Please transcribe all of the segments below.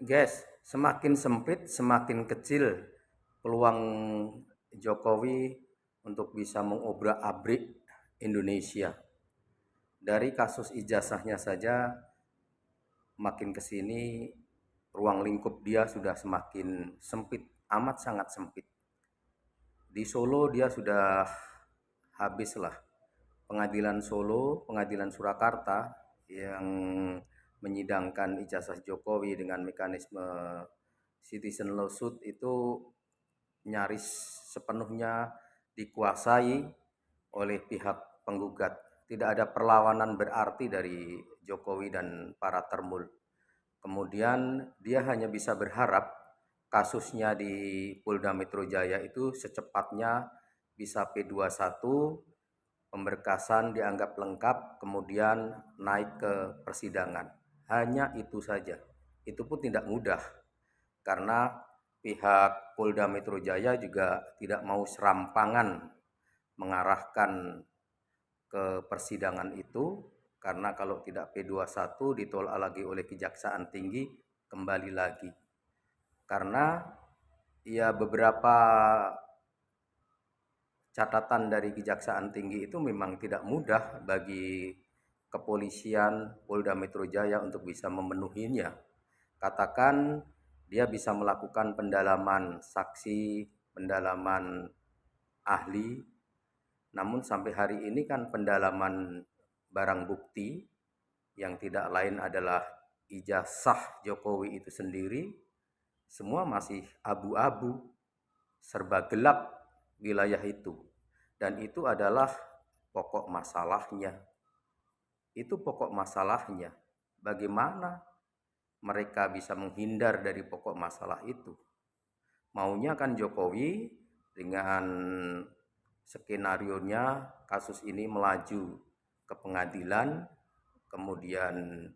Guys, semakin sempit, semakin kecil peluang Jokowi untuk bisa mengobrak-abrik Indonesia. Dari kasus ijazahnya saja, makin ke sini ruang lingkup dia sudah semakin sempit, amat sangat sempit. Di Solo dia sudah habislah. Pengadilan Solo, Pengadilan Surakarta yang menyidangkan ijazah Jokowi dengan mekanisme citizen lawsuit itu nyaris sepenuhnya dikuasai oleh pihak penggugat. Tidak ada perlawanan berarti dari Jokowi dan para termul. Kemudian dia hanya bisa berharap kasusnya di Polda Metro Jaya itu secepatnya bisa P21, pemberkasan dianggap lengkap, kemudian naik ke persidangan. Hanya itu saja. Itu pun tidak mudah karena pihak Polda Metro Jaya juga tidak mau serampangan mengarahkan ke persidangan itu, karena kalau tidak P21 ditolak lagi oleh Kejaksaan Tinggi, kembali lagi. Karena ya beberapa catatan dari Kejaksaan Tinggi itu memang tidak mudah bagi kepolisian Polda Metro Jaya untuk bisa memenuhinya. Katakan dia bisa melakukan pendalaman saksi, pendalaman ahli, namun sampai hari ini kan pendalaman barang bukti yang tidak lain adalah ijazah Jokowi itu sendiri, semua masih abu-abu, serba gelap wilayah itu. Dan itu adalah pokok masalahnya. Itu pokok masalahnya. Bagaimana mereka bisa menghindar dari pokok masalah itu? Maunya kan Jokowi dengan skenarionya kasus ini melaju ke pengadilan, kemudian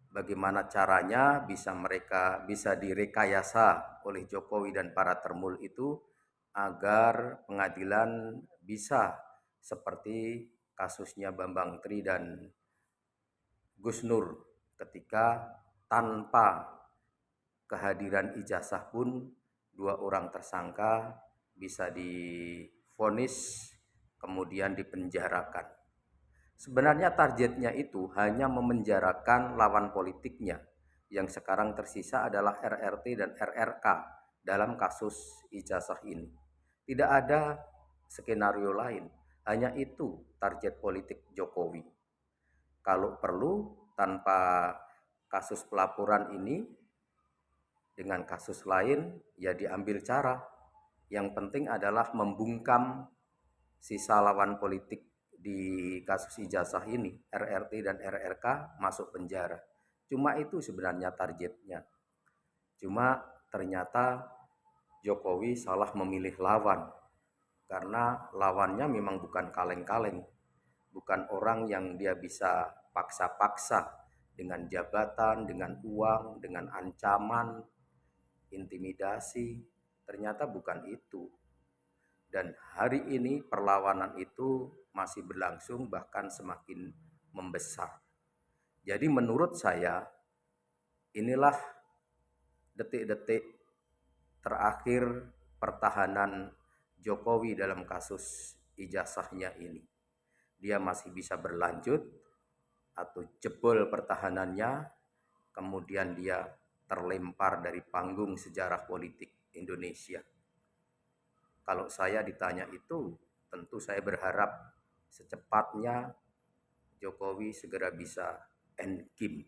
bagaimana caranya mereka bisa direkayasa oleh Jokowi dan para termul itu agar pengadilan bisa seperti kasusnya Bambang Tri dan Gus Nur, ketika tanpa kehadiran ijazah pun dua orang tersangka bisa divonis kemudian dipenjarakan. Sebenarnya targetnya itu hanya memenjarakan lawan politiknya, yang sekarang tersisa adalah RRT dan RRK dalam kasus ijazah ini. Tidak ada skenario lain, hanya itu target politik Jokowi. Kalau perlu tanpa kasus pelaporan ini, dengan kasus lain ya diambil cara. Yang penting adalah membungkam sisa lawan politik di kasus ijazah ini, RRT dan RRK masuk penjara. Cuma itu sebenarnya targetnya. Cuma ternyata Jokowi salah memilih lawan, karena lawannya memang bukan kaleng-kaleng, bukan orang yang dia bisa paksa-paksa dengan jabatan, dengan uang, dengan ancaman, intimidasi. Ternyata bukan itu. Dan hari ini perlawanan itu masih berlangsung, bahkan semakin membesar. Jadi menurut saya inilah detik-detik terakhir pertahanan Jokowi dalam kasus ijazahnya ini. Dia masih bisa berlanjut atau jebol pertahanannya, kemudian dia terlempar dari panggung sejarah politik Indonesia. Kalau saya ditanya itu, tentu saya berharap secepatnya Jokowi segera bisa end game.